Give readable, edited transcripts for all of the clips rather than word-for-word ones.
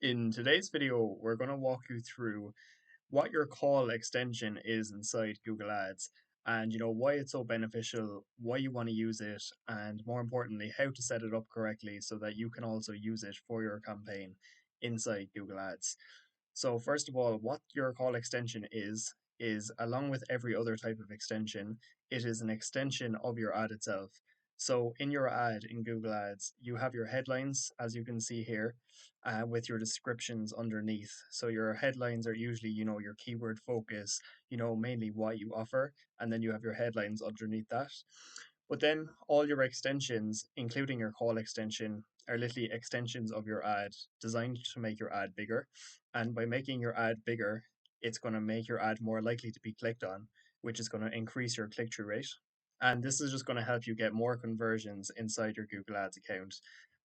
In today's video, we're going to walk you through what your call extension is inside Google Ads and why it's so beneficial, why you want to use it, and more importantly, how to set it up correctly so that you can also use it for your campaign inside Google Ads. So first of all, what your call extension is along with every other type of extension, it is an extension of your ad itself. So in your ad in Google Ads, you have your headlines, as you can see here, with your descriptions underneath. So your headlines are usually, your keyword focus, mainly what you offer, and then you have your headlines underneath that. But then all your extensions, including your call extension, are literally extensions of your ad designed to make your ad bigger. And by making your ad bigger, it's going to make your ad more likely to be clicked on, which is going to increase your click through rate. And this is just going to help you get more conversions inside your Google Ads account.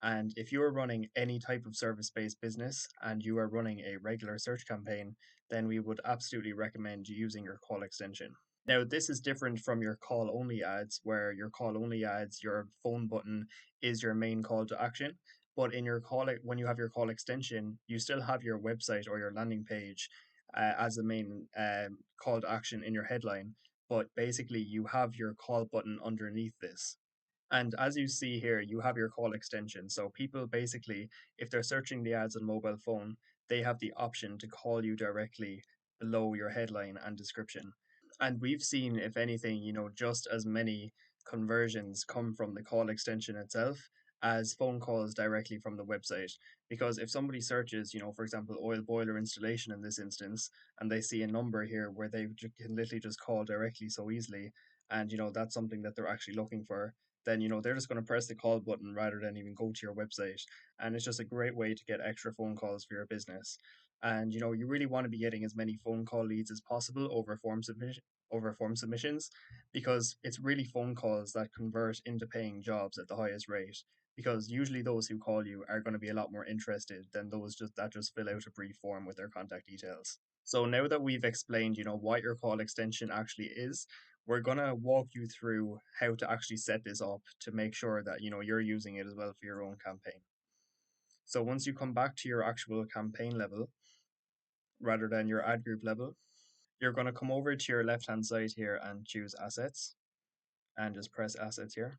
And if you are running any type of service based business and you are running a regular search campaign, then we would absolutely recommend using your call extension. Now, this is different from your call only ads, where your call only ads, your phone button is your main call to action. But in your when you have your call extension, you still have your website or your landing page as the main call to action in your headline. But basically, you have your call button underneath this. And as you see here, you have your call extension. So people basically, if they're searching the ads on mobile phone, they have the option to call you directly below your headline and description. And we've seen, if anything, just as many conversions come from the call extension itself as phone calls directly from the website. Because if somebody searches, for example, oil boiler installation in this instance, and they see a number here where they can literally just call directly so easily, and that's something that they're actually looking for, then they're just going to press the call button rather than even go to your website. And it's just a great way to get extra phone calls for your business. And you really want to be getting as many phone call leads as possible over form submissions, because it's really phone calls that convert into paying jobs at the highest rate, because usually those who call you are going to be a lot more interested than those just fill out a brief form with their contact details. So now that we've explained, what your call extension actually is, we're going to walk you through how to actually set this up to make sure that you're using it as well for your own campaign. So once you come back to your actual campaign level rather than your ad group level, you're going to come over to your left hand side here and choose assets and just press assets here.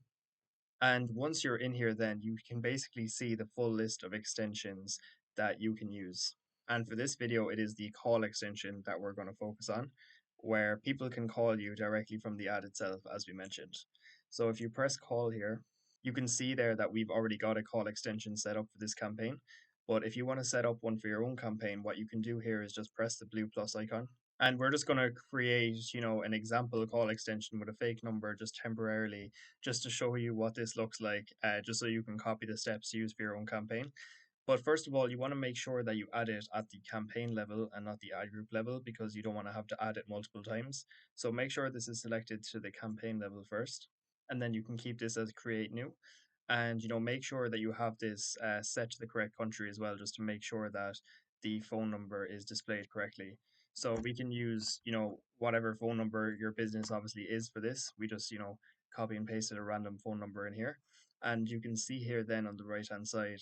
And once you're in here, then you can basically see the full list of extensions that you can use. And for this video, it is the call extension that we're going to focus on, where people can call you directly from the ad itself, as we mentioned. So if you press call here, you can see there that we've already got a call extension set up for this campaign. But if you want to set up one for your own campaign, what you can do here is just press the blue plus icon, and we're just going to create, an example call extension with a fake number just temporarily, just to show you what this looks like, just so you can copy the steps to use for your own campaign. But first of all, you want to make sure that you add it at the campaign level and not the ad group level, because you don't want to have to add it multiple times. So make sure this is selected to the campaign level first, and then you can keep this as create new. And make sure that you have this set to the correct country as well, just to make sure that the phone number is displayed correctly. So we can use, whatever phone number your business obviously is for this. We just, copy and pasted a random phone number in here. And you can see here then on the right hand side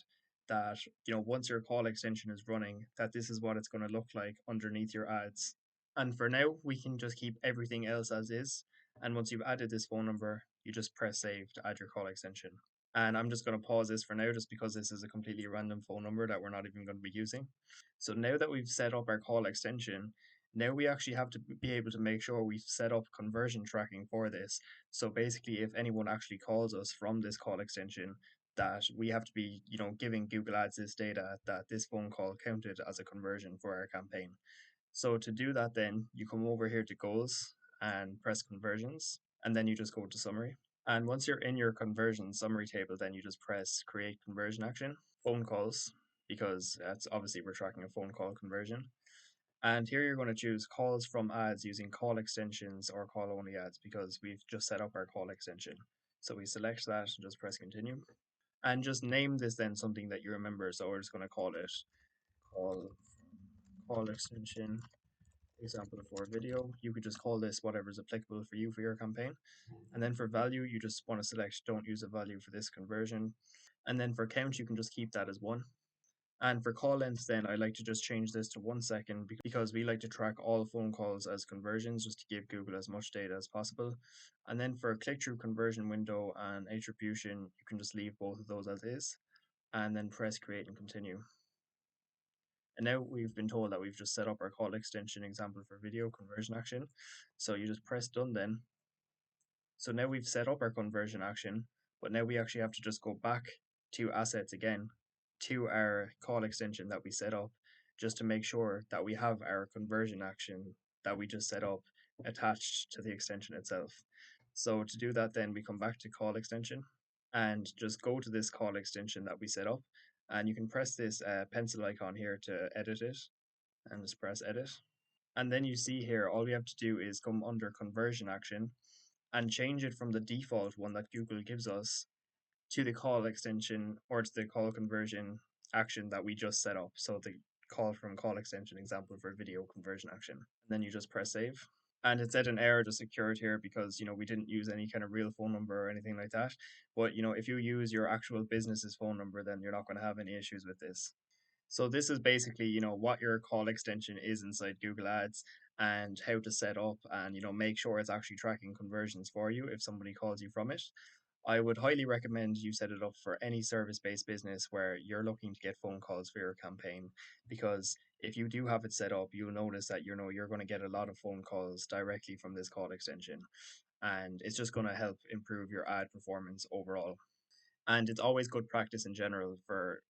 that, once your call extension is running, that this is what it's going to look like underneath your ads. And for now, we can just keep everything else as is. And once you've added this phone number, you just press save to add your call extension. And I'm just going to pause this for now, just because this is a completely random phone number that we're not even going to be using. So now that we've set up our call extension, now we actually have to be able to make sure we've set up conversion tracking for this. So basically, if anyone actually calls us from this call extension, that we have to be, giving Google Ads this data that this phone call counted as a conversion for our campaign. So to do that, then you come over here to goals and press conversions, and then you just go to summary. And once you're in your conversion summary table, then you just press create conversion action, phone calls, because that's obviously we're tracking a phone call conversion. And here you're going to choose calls from ads using call extensions or call only ads, because we've just set up our call extension. So we select that and just press continue. And just name this then something that you remember. So we're just going to call it call call extension example for video. You could just call this whatever is applicable for you for your campaign. And then for value, you just want to select don't use a value for this conversion. And then for count, you can just keep that as one. And for call lengths, then I like to just change this to 1 second because we like to track all phone calls as conversions just to give Google as much data as possible. And then for click through conversion window and attribution, you can just leave both of those as is and then press create and continue. And now we've been told that we've just set up our call extension example for video conversion action. So you just press done then. So now we've set up our conversion action, but now we actually have to just go back to assets again to our call extension that we set up just to make sure that we have our conversion action that we just set up attached to the extension itself. So to do that, then we come back to call extension and just go to this call extension that we set up. And you can press this pencil icon here to edit it and just press edit. And then you see here, all we have to do is come under conversion action and change it from the default one that Google gives us to the call extension or to the call conversion action that we just set up. So the call from call extension example for video conversion action. And then you just press save. And it said an error just occurred here because we didn't use any kind of real phone number or anything like that. But if you use your actual business's phone number, then you're not going to have any issues with this. So this is basically, what your call extension is inside Google Ads and how to set up and, make sure it's actually tracking conversions for you if somebody calls you from it. I would highly recommend you set it up for any service-based business where you're looking to get phone calls for your campaign, because if you do have it set up, you'll notice that you're going to get a lot of phone calls directly from this call extension, and it's just going to help improve your ad performance overall. And it's always good practice in general for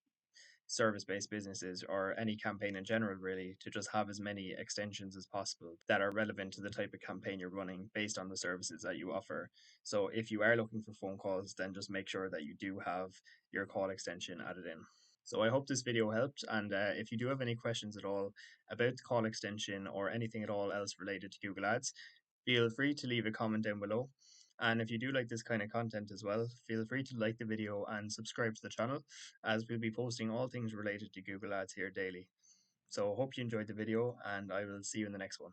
service-based businesses or any campaign in general really to just have as many extensions as possible that are relevant to the type of campaign you're running based on the services that you offer. So if you are looking for phone calls, then just make sure that you do have your call extension added in. So I hope this video helped, and if you do have any questions at all about the call extension or anything at all else related to Google Ads, feel free to leave a comment down below. And if you do like this kind of content as well, feel free to like the video and subscribe to the channel, as we'll be posting all things related to Google Ads here daily. So hope you enjoyed the video, and I will see you in the next one.